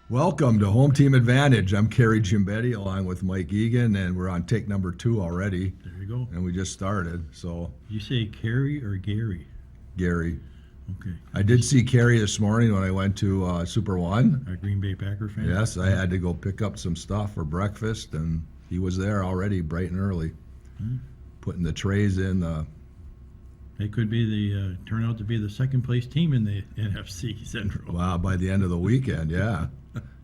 Welcome to Home Team Advantage. I'm Kerry Gimbetti along with Mike Egan, and we're on take number 2 already, There you go. and we just started. So, Did you say Kerry or Gary? Gary, Okay. I did see Kerry this morning when I went to Super One. A Green Bay Packer fan? Yes, I had to go pick up some stuff for breakfast, and he was there already bright and early, putting the trays in. They could be turn out to be the second place team in the NFC Central. Wow, by the end of the weekend, yeah.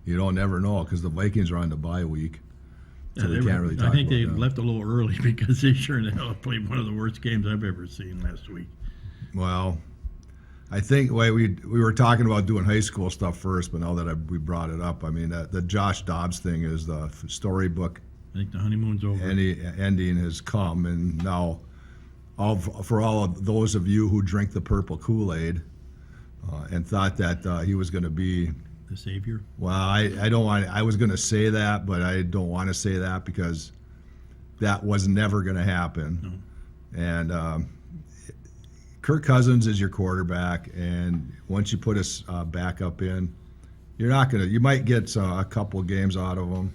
You don't never know because the Vikings are on the bye week, so we can't really talk I think about they that. left a little early because they sure in the hell played one of the worst games I've ever seen last week. Well, I think we were talking about doing high school stuff first, but now that we brought it up, I mean the Josh Dobbs thing is the storybook I think the honeymoon's over. ending has come, and now for all of those of you who drink the purple Kool-Aid and thought that he was going to be. The savior. Well, I don't want. I was going to say that, but I don't want to say that because that was never going to happen. No. And Kirk Cousins is your quarterback, and once you put a backup in, you're not going to. You might get a couple games out of him,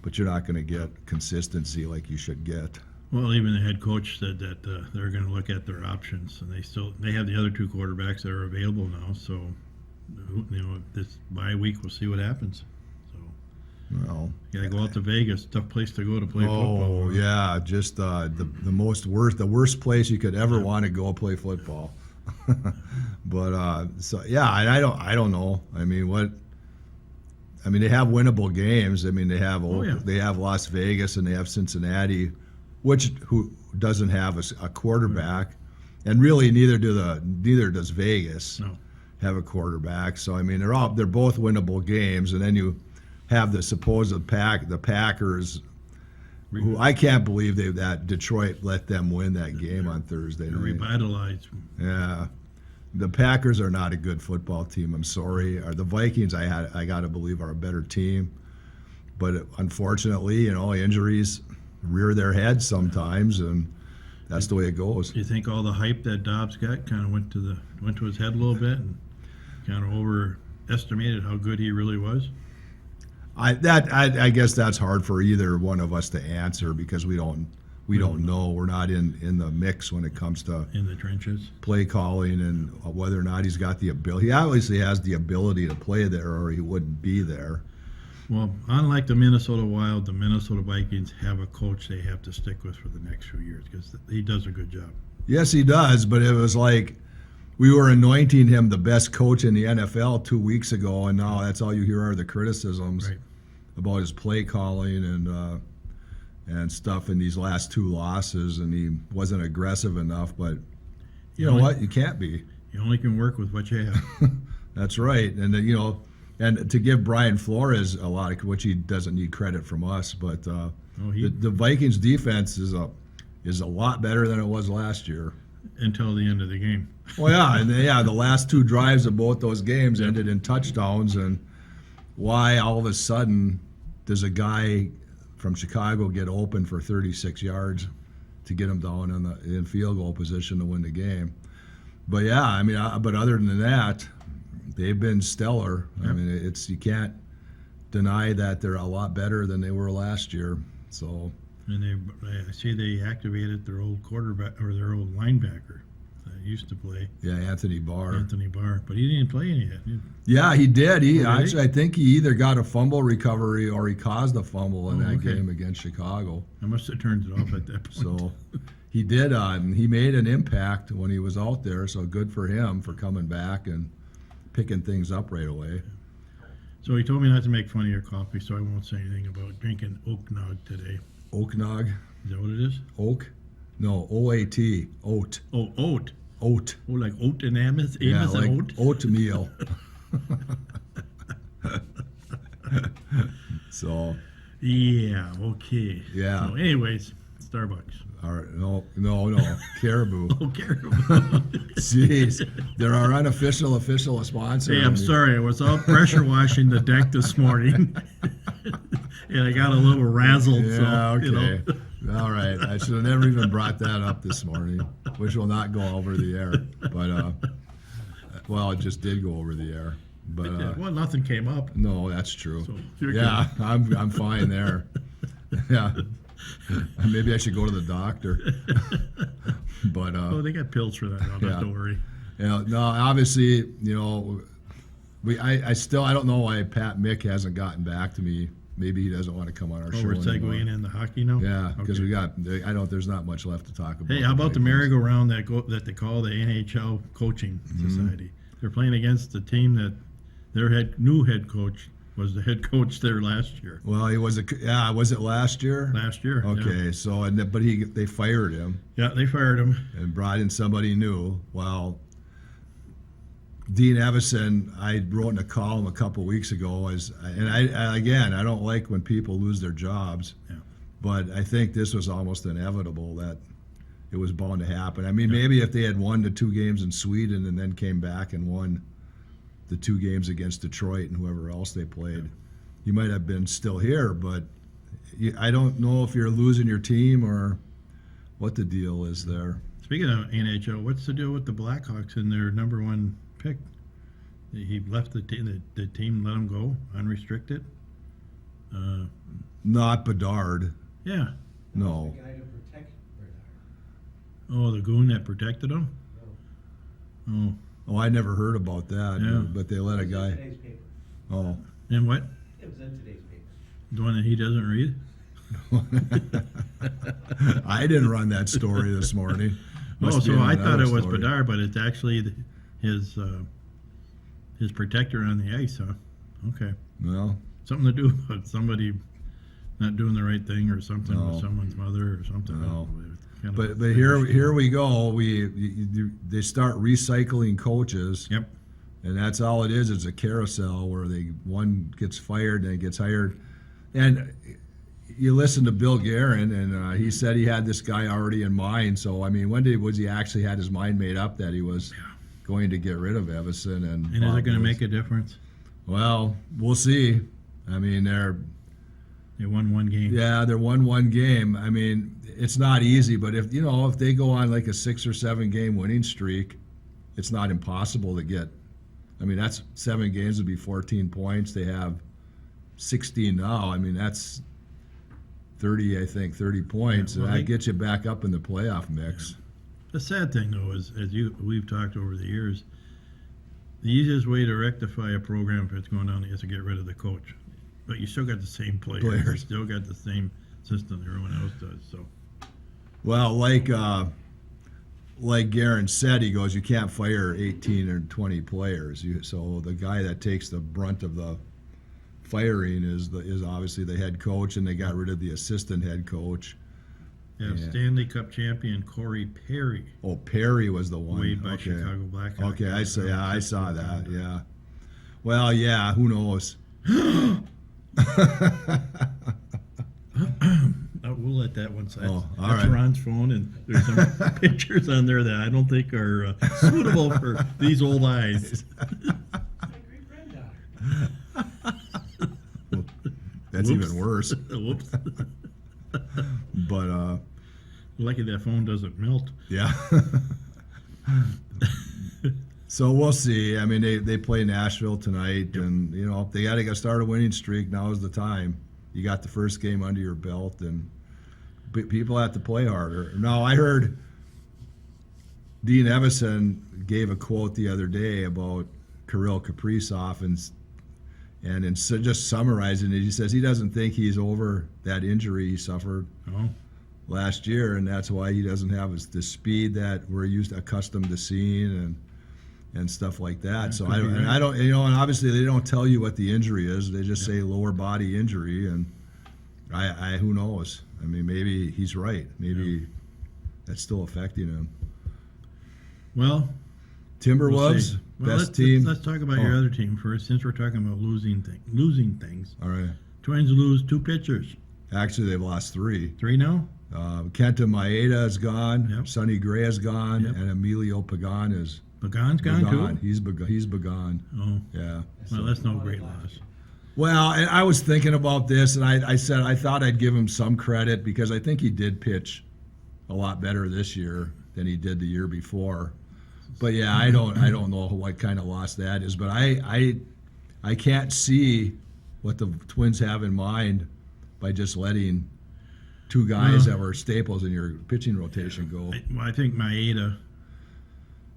but you're not going to get consistency like you should get. Well, even the head coach said that they're going to look at their options, and they have the other two quarterbacks that are available now. So, this bye week we'll see what happens. So, Well, you got to go out to Vegas. Tough place to go to play football. oh yeah, just the worst place you could ever want to go play football. But so yeah, and I don't know. I mean, they have winnable games. I mean, they have yeah. they have Las Vegas and they have Cincinnati, who doesn't have a quarterback, and really neither does Vegas No. have a quarterback. So I mean, they're both winnable games, and then you have the supposed the Packers, who I can't believe that Detroit let them win that game on Thursday They're night. revitalized. Yeah, the Packers are not a good football team. I'm sorry. The Vikings, I got to believe, are a better team, but unfortunately, injuries rear their heads sometimes, and that's the way it goes. Do you think all the hype that Dobbs got kind of went to his head a little bit and kind of overestimated how good he really was? I guess that's hard for either one of us to answer because we don't know. We're not in the mix when it comes to In the trenches. play calling and whether or not he's got the ability. He obviously has the ability to play there, or he wouldn't be there. Well, unlike the Minnesota Wild, the Minnesota Vikings have a coach they have to stick with for the next few years because he does a good job. Yes, he does, but it was like we were anointing him the best coach in the NFL 2 weeks ago, and now that's all you hear are the criticisms Right. about his play calling and stuff in these last 2 losses, and he wasn't aggressive enough. But you know what? You can't be. You only can work with what you have. That's right, and and to give Brian Flores a lot of which he doesn't need credit from us, but the Vikings defense is a lot better than it was last year. Until the end of the game. Well, yeah, and the last 2 drives of both those games ended in touchdowns, and why all of a sudden does a guy from Chicago get open for 36 yards to get him down in field goal position to win the game? But yeah, I mean, but other than that, they've been stellar. I mean, you can't deny that they're a lot better than they were last year. So. And I see they activated their old quarterback or their old linebacker that used to play. Yeah, Anthony Barr, but he didn't play any yet. Yeah, he did. Really? I think he either got a fumble recovery or he caused a fumble in that game against Chicago. I must have turned it off at that point. So he did. He made an impact when he was out there. So good for him for coming back and picking things up right away. So he told me not to make fun of your coffee, so I won't say anything about drinking Oaknog today. Oaknog? Is that what it is? Oak? No, O-A-T. Oat. Oh, oat. Oat. Oh, like oat and Amos? Yeah, Amos like and oat? oatmeal. So. Yeah, okay. Yeah. So anyways, Starbucks. All right. No. Caribou. Oh, Caribou. Jeez. They're our unofficial sponsor. Hey, I'm sorry. I was out pressure washing the deck this morning. And I got a little razzled. Yeah, so, okay. All right. I should have never even brought that up this morning, which will not go over the air. But, well, it just did go over the air. But Well, nothing came up. no, that's true. So you're Yeah, I'm fine there. Yeah, maybe I should go to the doctor. But Oh, they got pills for that now. Yeah. Don't worry. no, obviously, I still I don't know why Pat Mick hasn't gotten back to me. Maybe he doesn't want to come on our Oh, show we're anymore. segueing into hockey now. Yeah, because Okay. there's not much left to talk about. Hey, how about the Vikings. merry-go-round that they call the NHL Coaching Mm-hmm. Society? They're playing against the team that their new head coach was the head coach there last year. Well, he was was it last year? Last year. yeah. Okay, so but they fired him Yeah, they fired him. and brought in somebody new. Well, Dean Evison, I wrote in a column a couple weeks ago, and I don't like when people lose their jobs, Yeah. but I think this was almost inevitable that it was bound to happen. I mean, maybe if they had won the 2 games in Sweden and then came back and won the 2 games against Detroit and whoever else they played, you might have been still here, but I don't know if you're losing your team or what the deal is there. Speaking of NHL, what's the deal with the Blackhawks and their number 1 pick? He left the team. The team let him go unrestricted. Not Bedard. Yeah. No. The guy to protect Bernard. Oh, the goon that protected him. Oh, Oh, I never heard about that. Yeah. But they let a It was in guy. today's paper. Oh. and what? It was in today's paper. The one that he doesn't read. I didn't run that story this morning. Oh, Must be so in I another thought it was story. Bedard, but it's actually his protector on the ice, huh? Okay, Well, something to do with somebody not doing the right thing or something No. with someone's mother or something. No. Kind of but here we go. They start recycling coaches. Yep. And that's all it is. It's a carousel where one gets fired and gets hired. And you listen to Bill Guerin, and he said he had this guy already in mind. So I mean, was he actually had his mind made up that he was going to get rid of Evison? And And is it going to make a difference? Well, we'll see. I mean, They won 1 game. they're 1-1 game. I mean, it's not easy, but if they go on like a 6 or 7 game winning streak, it's not impossible to get. I mean, that's 7 games would be 14 points. They have 16 now. I mean, that's 30 points, Yeah, well, and that gets you back up in the playoff mix. The sad thing, though, is we've talked over the years, the easiest way to rectify a program if it's going down is to get rid of the coach. But you still got the same players. You Players. still got the same system everyone else does. So Well, like Guerin said, he goes, you can't fire 18 or 20 players. So the guy that takes the brunt of the firing is obviously the head coach, and they got rid of the assistant head coach. you have Yeah. Stanley Cup champion Corey Perry, Oh, Perry was the one. waived by Okay. Chicago Blackhawks. Okay, I saw that. Yeah. Well, yeah. Who knows? We'll let that one slide. Oh, all That's right. Ron's phone, and there's some pictures on there that I don't think are suitable for these old eyes. My great granddaughter. That's Whoops. even worse. Whoops. But Lucky that phone doesn't melt. yeah. So we'll see. I mean, they play Nashville tonight, and if they got to start a winning streak, now is the time. You got the first game under your belt, and people have to play harder. Now, I heard Dean Evison gave a quote the other day about Kirill Kaprizov, and so just summarizing it, he says he doesn't think he's over that injury he suffered Oh, last year, and that's why he doesn't have the speed that we're accustomed to seeing, and stuff like that. So could be right. I don't, and obviously they don't tell you what the injury is. They just say lower body injury, and I who knows? I mean, maybe he's right. Maybe that's still affecting him. well, Timberwolves, see. Well, best team. Let's talk about your Oh. other team first, since we're talking about losing things. All right. Twins lose 2 pitchers. Actually, they've lost 3. 3 now. Kenta Maeda is gone. Yep. Sonny Gray is gone, Yep. and Emilio Pagan is Pagan's gone gone. too. He's begone. Oh, Yeah. well, that's no great loss. Well, and I was thinking about this, and I said I thought I'd give him some credit because I think he did pitch a lot better this year than he did the year before. But yeah, I don't know what kind of loss that is. But I can't see what the Twins have in mind by just letting two guys that were staples in your pitching rotation go. I think Maeda,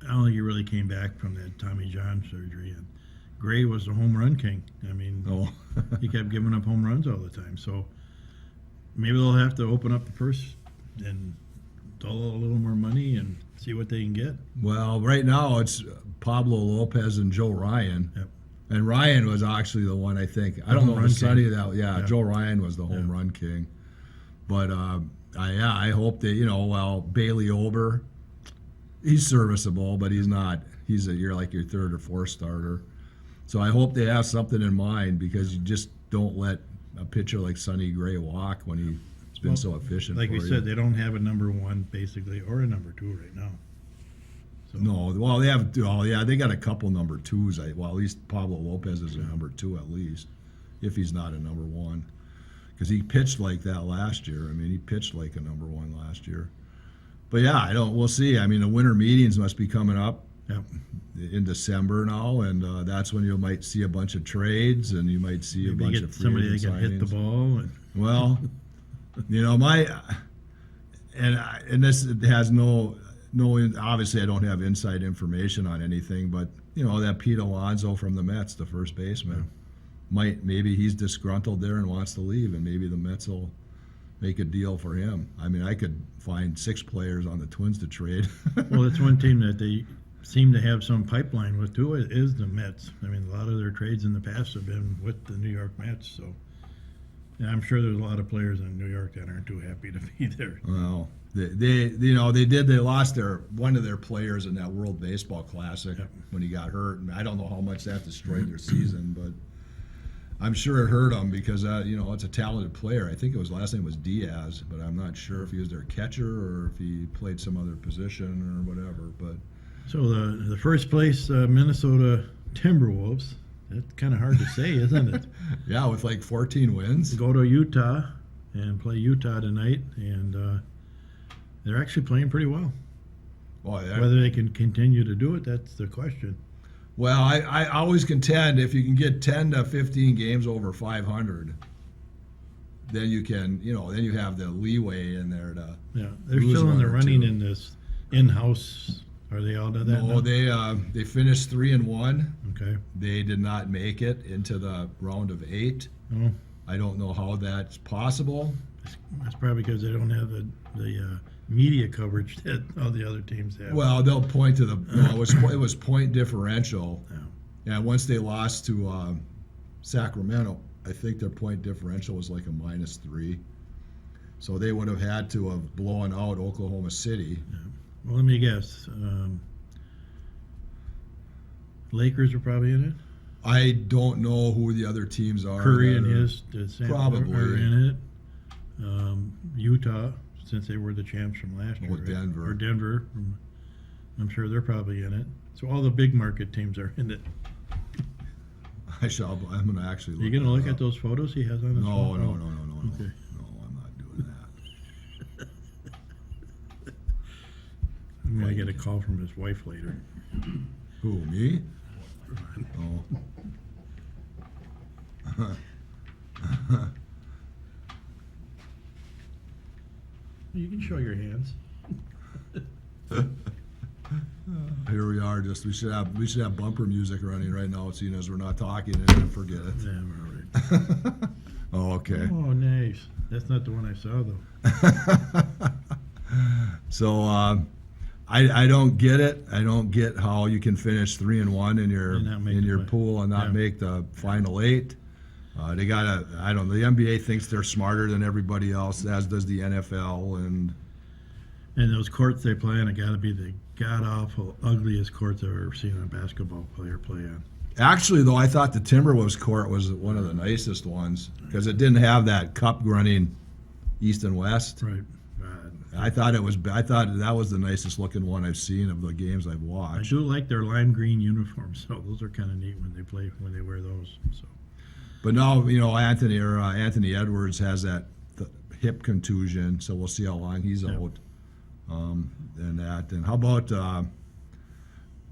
I don't think he really came back from that Tommy John surgery. And Gray was the home run king. I mean, Oh, he kept giving up home runs all the time. So maybe they'll have to open up the purse and dole out a little more money and see what they can get. well, right now it's Pablo Lopez and Joe Ryan. Yep. And Ryan was actually the one, I think. I don't home know run if Sonny king. that. Yeah, Yeah. Joe Ryan was the home Yeah. run king. But I hope that well, Bailey Ober, he's serviceable, but he's not. You're like your third or fourth starter. So I hope they have something in mind, because you just don't let a pitcher like Sonny Gray walk when he's been so efficient. Like for we you. said, they don't have a number one basically or a number two right now. So, No, well, they have. Oh, yeah, they got a couple number twos. At least Pablo Lopez is a number two at least, if he's not a number one, because he pitched like that last year. I mean, he pitched like a number one last year. But yeah, we'll see. I mean, the winter meetings must be coming up Yep. in December now, and that's when you might see a bunch of trades, and you might see a Maybe bunch get of free somebody that agent can hit the signings. ball. And, Well, and this has no. Obviously, I don't have inside information on anything, but that Pete Alonso from the Mets, the first baseman, maybe he's disgruntled there and wants to leave, and maybe the Mets will make a deal for him. I mean, I could find 6 players on the Twins to trade. well, that's one team that they seem to have some pipeline with too, is the Mets. I mean, a lot of their trades in the past have been with the New York Mets. So yeah, I'm sure there's a lot of players in New York that aren't too happy to be there. Well, they lost one of their players in that World Baseball Classic when he got hurt, and I don't know how much that destroyed their season, but I'm sure it hurt them, because it's a talented player. I think last name was Diaz, but I'm not sure if he was their catcher or if he played some other position or whatever. But So the first place Minnesota Timberwolves, that's kind of hard to say, isn't it? yeah, with like 14 wins. Go to Utah and play Utah tonight, and they're actually playing pretty well. Boy, Whether they can continue to do it, that's the question. well, I always contend if you can get 10 to 15 games over 500, then you can, then you have the leeway in there to. Yeah, they're Lose still in one the or running two. in this in-house. Are they all done that No, now? they finished 3-1. Okay. They did not make it into the round of 8. Oh, I don't know how that's possible. that's probably because they don't have the media coverage that all the other teams have. Well, they'll point to it was point differential, Yeah. and once they lost to Sacramento, I think their point differential was like a -3. So they would have had to have blown out Oklahoma City. Well, let me guess. Lakers are probably in it. I don't know who the other teams are. Curry that and are- his Probably. are in it. Utah, since they were the champs from last year, Or right? Denver. Or Denver. I'm sure they're probably in it. So all the big market teams are in it. I'm going to actually look. Are you going to that look at up. those photos he has on his No, phone? no, Oh, no, no, no, no. Okay. No, I'm not doing that. I'm going to get a call from his wife later. Who, me? Oh. You can show your hands. Here we are. We should have bumper music running right now, seeing as we're not talking, and then forget it. Yeah, we're all right. Oh, okay. Oh, nice. That's not the one I saw, though. So I don't get it. I don't get how you can finish 3-1 in your And not make in the your play. pool and not Yeah. make the final 8. They gotta. I don't know. The NBA thinks they're smarter than everybody else, as does the NFL. And And those courts they play on have got to be the god-awful, ugliest courts I've ever seen a basketball player play on. actually, though, I thought the Timberwolves court was one of the nicest ones because it didn't have that cup running east and west. Right. I thought that was the nicest looking one I've seen of the games I've I watched. do like their lime green uniforms, so those are kind of neat when they wear those. So But now, Anthony Edwards has that hip contusion, so we'll see how long he's Yeah. out. And how about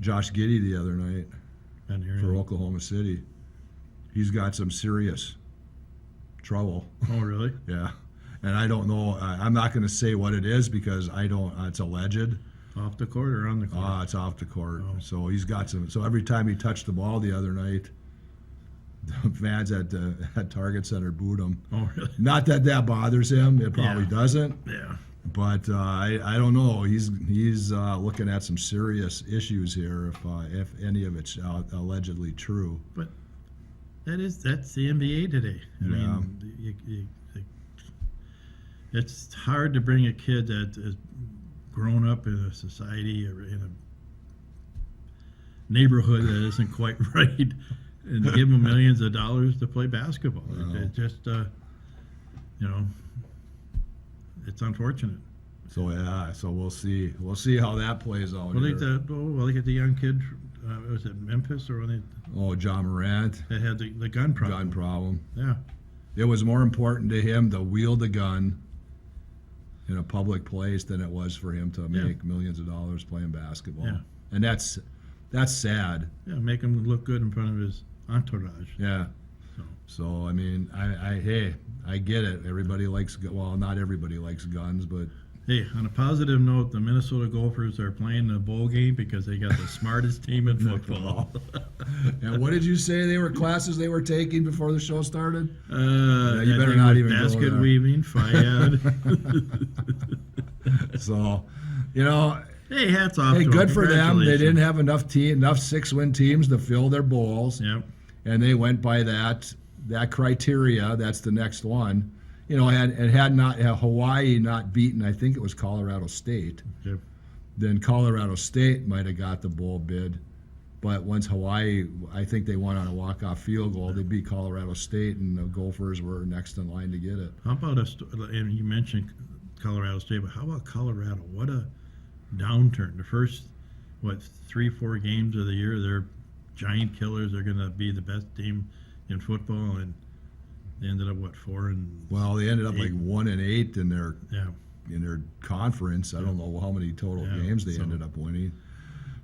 Josh Giddey the other night been here. for Oklahoma City? he's got some serious trouble. Oh, really? Yeah, and I don't know. I'm not going to say what it is because I don't. It's alleged. Off the court or on the court? It's off the court. Oh. So he's got some. So every time he touched the ball the other night, the fans at Target Center booed him. Oh, really? Not that bothers him. It probably Yeah. doesn't. Yeah. But I don't know. He's looking at some serious issues here if any of it's allegedly true. But that's the NBA today. I Yeah. mean, it's hard to bring a kid that is grown up in a society or in a neighborhood that isn't quite right and give him millions of dollars to play basketball. Wow. It just, it's unfortunate. So yeah. So we'll see. We'll see how that plays out. Well, here. look at the young kid. Was it Memphis or when John Morant. they had the gun problem? Gun problem. Yeah. It was more important to him to wield a gun in a public place than it was for him to make millions of dollars playing basketball. Yeah. And that's sad. Yeah, make him look good in front of his entourage. Yeah. So. So I mean, I get it. Everybody likes, well, not everybody likes guns, but Hey, on a positive note, the Minnesota Gophers are playing the bowl game because they got the smartest team in football. and what did you say they were classes they were taking before the show started? You better not even go basket there. weaving, FIAD. So, Hey, hats off. hey, to good them. for them. They didn't Congratulations. have enough 6-win teams to fill their bowls. Yep. And they went by that criteria. That's the next one. Had Hawaii not beaten, I think it was Colorado State, Yep. then Colorado State might have got the bowl bid. But once Hawaii, I think they won on a walk-off field goal. They beat Colorado State, and the Gophers were next in line to get it. How about and you mentioned Colorado State, but how about Colorado? What a downturn. The first, 3-4 games of the year, they're giant killers. They're going to be the best team in football, and they ended up, 4 and Well, they ended up 8. like 1-8 in their Yeah. conference. I don't know how many total Yeah, games they so- ended up winning.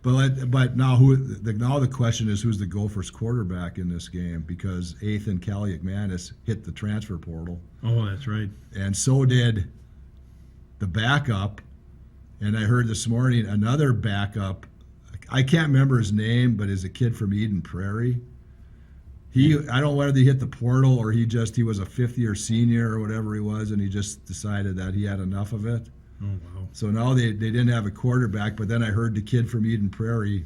But now now the question is who's the Gophers quarterback in this game, because Ethan Kaliakmanis hit the transfer portal, Oh, that's right. and so did the backup. And I heard this morning another backup. I can't remember his name, but is a kid from Eden Prairie. I don't know whether he hit the portal or he was a fifth-year senior or whatever he was, and he just decided that he had enough of it. Oh, wow. So now they didn't have a quarterback, but then I heard the kid from Eden Prairie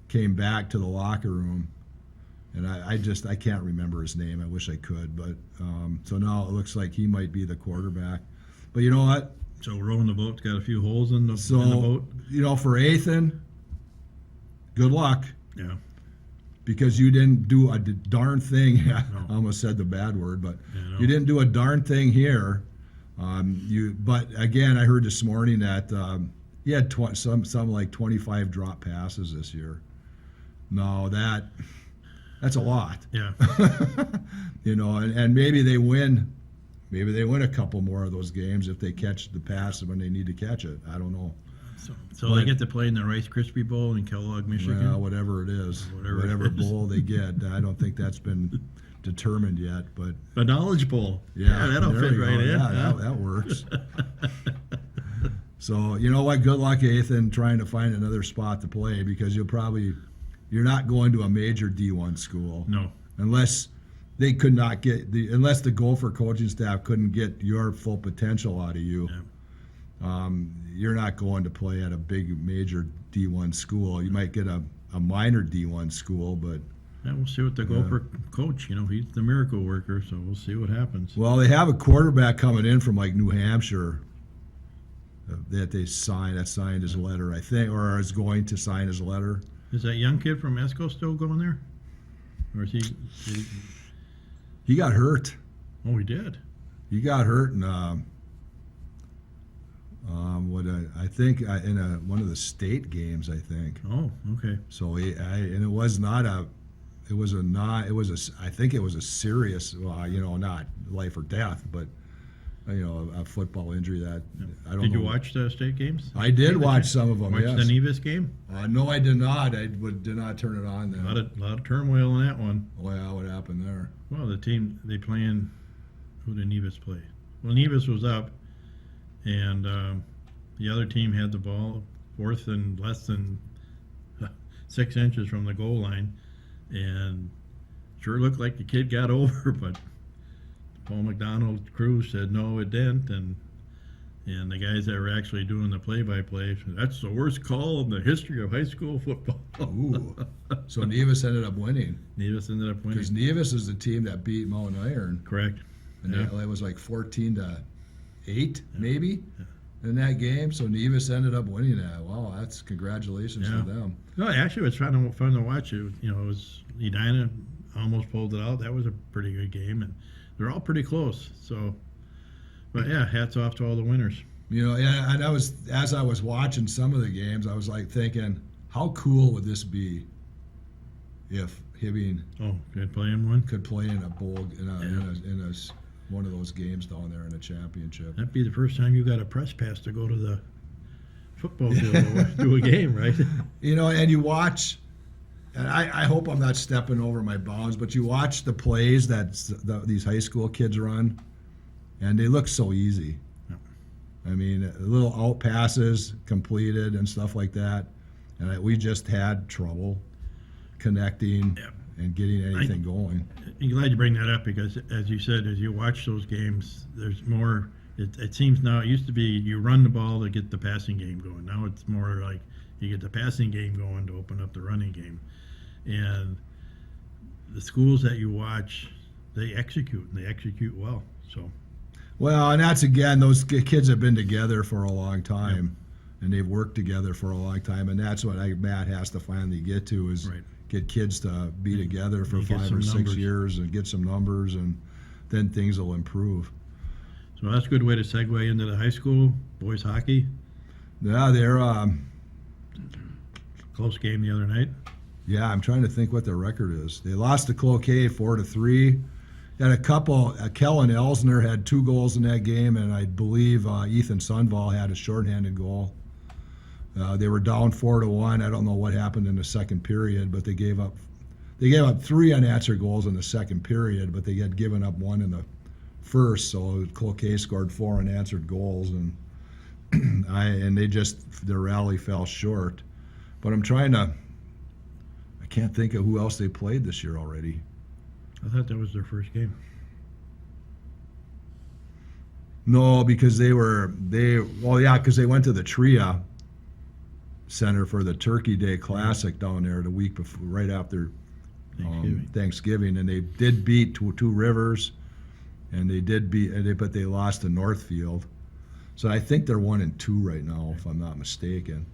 came back to the locker room, and I can't remember his name. I wish I could, but so now it looks like he might be the quarterback. But you know what? So rowing the boat's got a few holes in the So boat. for Ethan, good luck, Yeah. because you didn't do a darn thing. I almost said the bad word, but Yeah, you didn't do a darn thing here. But again, I heard this morning that he had some like 25 drop passes this year. No, that's a lot. Yeah. And maybe they win. Maybe they win a couple more of those games if they catch the pass when they need to catch it. I don't know. So they get to play in the Rice Krispie Bowl in Kellogg, Michigan. Well, whatever it is, Whatever it is. bowl they get. I don't think that's been determined yet, but The Knowledge Bowl. yeah, That'll there fit you go. right in. Yeah, huh? that works. So you know what? Good luck, Ethan, trying to find another spot to play, because you're not going to a major D1 school No. unless they could not get unless the Gopher coaching staff couldn't get your full potential out of you. Yeah. You're not going to play at a big major D1 school. You might get a minor D1 school, but Yeah, we'll see what the Gopher coach, he's the miracle worker, so we'll see what happens. well, they have a quarterback coming in from like New Hampshire that signed his letter, I think, or is going to sign his letter. Is that young kid from Esco still going there? Or is he He got hurt. oh, he did. He got hurt in I think in one of the state games, I think. Oh, okay. So it was I think it was a serious, not life or death, but a football injury that I don't Did you know. watch the state games? I did watch some of them. Watch Yes. the Nevis game? No, I did not. I did not turn it on A then. lot of turmoil in that one. Well, what happened there? Well, the team they playing. Who did Nevis play? Well, Nevis was up, and the other team had the ball, fourth and less than 6 inches from the goal line, and sure looked like the kid got over, but Paul McDonald crew said no, it didn't, and the guys that were actually doing the play-by-play said, that's the worst call in the history of high school football. Ooh. So Nevis ended up winning Nevis ended up winning. because Nevis is the team that beat Mount Iron, Correct. and Yeah. it was like 14-8, maybe, in that game. So Nevis ended up winning that. Wow, that's congratulations Yeah. to them. No, actually, it was fun to watch. It was Edina almost pulled it out. That was a pretty good game, and they're all pretty close. So, but yeah, hats off to all the winners. And as I was watching some of the games, I was like thinking, how cool would this be if Hibbing Oh, good playing one. could play in a bowl Yeah. in a one of those games down there in a championship. That'd be the first time you got a press pass to go to the football field to do a game, right? And you watch, and I hope I'm not stepping over my bounds, but you watch the plays that these high school kids run, and they look so easy. Yep. I mean, little out passes completed and stuff like that, and we just had trouble connecting Yep. and getting anything going. I'm glad you bring that up because, as you said, as you watch those games, there's more. It seems now, it used to be you run the ball to get the passing game going. Now it's more like you get the passing game going to open up the running game. And the schools that you watch, they execute, and they execute well. So, Well, and that's again, those kids have been together for a long time, and they've worked together for a long time, and that's what Matt has to finally get to is right. get kids to be together for And get 5 some or 6 numbers. years and get some numbers, and then things will improve. So that's a good way to segue into the high school boys hockey. Yeah, they're Close game the other night. yeah. I'm trying to think what their record is. They lost to Cloquet 4-3. And a couple, Kellen Elsner had 2 goals in that game, and I believe Ethan Sunval had a shorthanded goal. They were down 4-1. I don't know what happened in the second period, but they gave up 3 unanswered goals in the second period, but they had given up 1 in the first. So Cloquet scored 4 unanswered goals, and their rally fell short. But I can't think of who else they played this year already. I thought that was their first game. No, because because they went to the TRIA Center for the Turkey Day Classic down there the week before, right after Thanksgiving, and they did beat Two Rivers, and but they lost to Northfield. So I think they're 1-2 right now, if I'm not mistaken,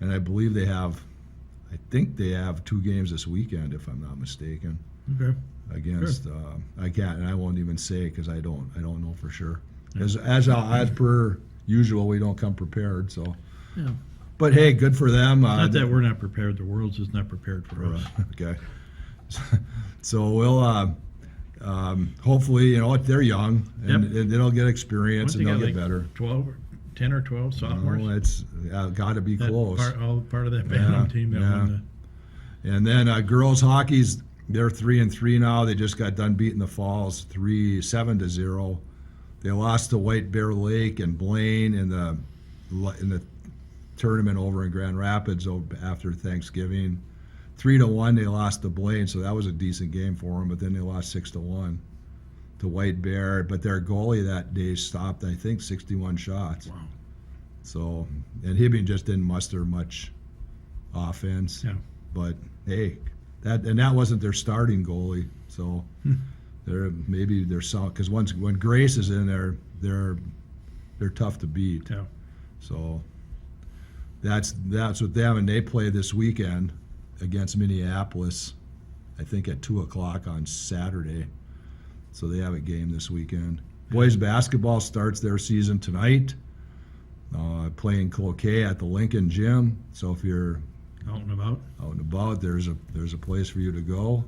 and I believe they have 2 games this weekend, if I'm not mistaken. Okay. Against I can't, and I won't even say because I don't know for sure. As per usual, we don't come prepared. So, Yeah. but hey, good for them. Not that we're not prepared. The world's just not prepared for us. Okay. So we'll hopefully they're young and they'll get experience and they'll get better. 10 or 12 sophomores. Oh, it's got to be close. Part of that Bantam team that won And then girls hockey's. They're 3-3 now. They just got done beating the Falls 7-0. They lost to White Bear Lake and Blaine in the tournament over in Grand Rapids after Thanksgiving. 3-1 they lost to Blaine, so that was a decent game for them. But then they lost 6-1 to White Bear. But their goalie that day stopped, I think, 61 shots. Wow. So, and Hibbing just didn't muster much offense. Yeah. But hey. That wasn't their starting goalie, so they're solid because when Grace is in there, they're tough to beat. Yeah. So that's what them, and they play this weekend against Minneapolis, I think at 2:00 on Saturday. So they have a game this weekend. Boys basketball starts their season tonight, playing Cloquet at the Lincoln Gym. So if you're Out and about. there's a place for you to go.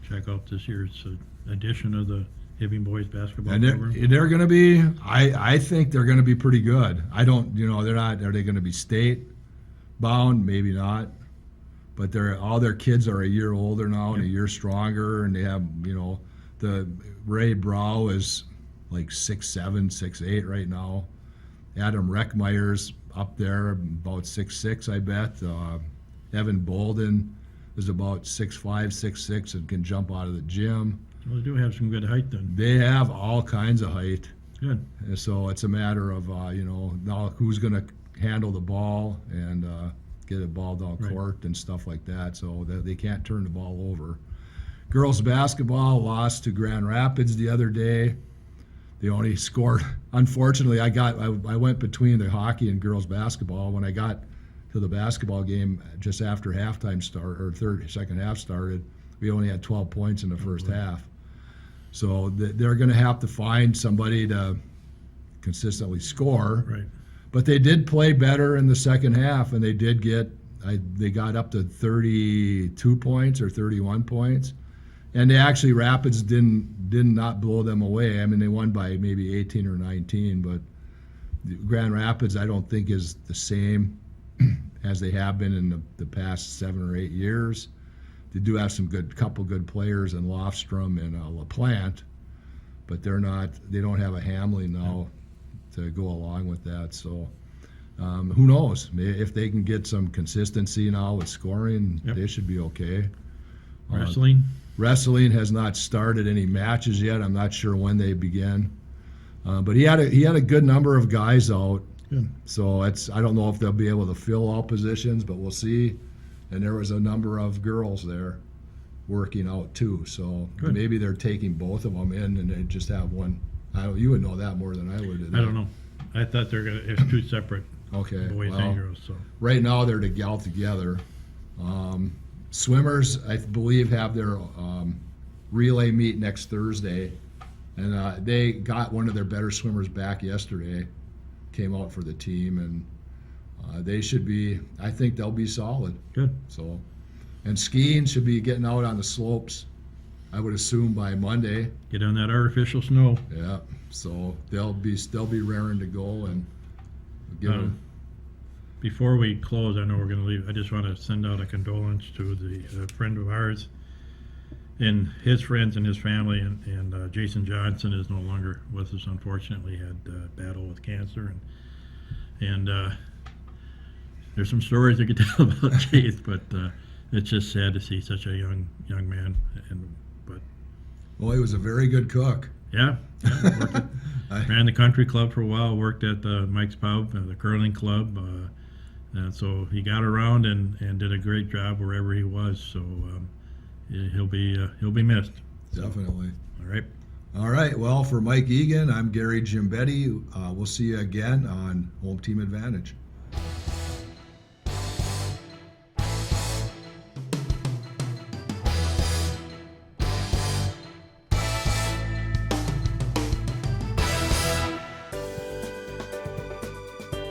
Check out this year's edition of the Hibbing boys basketball And program? they're going to be. I think they're going to be pretty good. I don't. They're not. Are they going to be state bound? Maybe not. But all their kids are a year older now and a year stronger, and they have. The Ray Brow is like 6'7", 6'8" right now. Adam Reckmeyer's up there about 6'6", I bet. Evan Bolden is about 6'5", 6'6", and can jump out of the gym. Well, they do have some good height then. They have all kinds of height. Good. And so it's a matter of, now who's going to handle the ball and get a ball down Right. court and stuff like that, so that they can't turn the ball over. Girls basketball lost to Grand Rapids the other day. They only scored. Unfortunately, I went between the hockey and girls basketball. When I got to the basketball game just after halftime start or second half started, we only had 12 points in the first half. So they're going to have to find somebody to consistently score. Right. But they did play better in the second half, and they did they got up to 32 points or 31 points. And Rapids did not blow them away. I mean, they won by maybe 18 or 19, but Grand Rapids I don't think is the same as they have been in the past 7 or 8 years. They do have some couple good players in Lofstrom and LaPlante, but they don't have a Hamlin now to go along with that. So who knows? If they can get some consistency now with scoring, they should be okay. Wrestling? Wrestling has not started any matches yet. I'm not sure when they begin. But he had a good number of guys out. Good. So I don't know if they'll be able to fill all positions, but we'll see. And there was a number of girls there working out too. So Good. maybe they're taking both of them in and they just have one. You would know that more than I would. I don't know. I thought it's two separate Okay. boys well, and girls. So right now they're all together. Swimmers, I believe, have their relay meet next Thursday, and they got one of their better swimmers back yesterday. Came out for the team, and they should be. I think they'll be solid. good. So, and skiing should be getting out on the slopes. I would assume by Monday. Get on that artificial snow. Yeah. So they'll be raring to go and give them. Before we close, I know we're going to leave. I just want to send out a condolence to the friend of ours and his friends and his family. And Jason Johnson is no longer with us, unfortunately. He had a battle with cancer. And there's some stories you could tell about Jace, but it's just sad to see such a young man. Well, he was a very good cook. Yeah, ran the country club for a while, worked at Mike's Pub, the curling club. And so he got around and did a great job wherever he was. So he'll be missed. Definitely. All right. All right. Well, for Mike Egan, I'm Gary Gimbetti. We'll see you again on Home Team Advantage.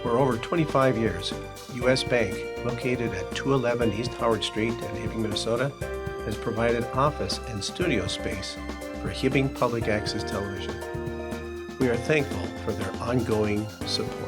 For over 25 years, U.S. Bank, located at 211 East Howard Street in Hibbing, Minnesota, has provided office and studio space for Hibbing Public Access Television. We are thankful for their ongoing support.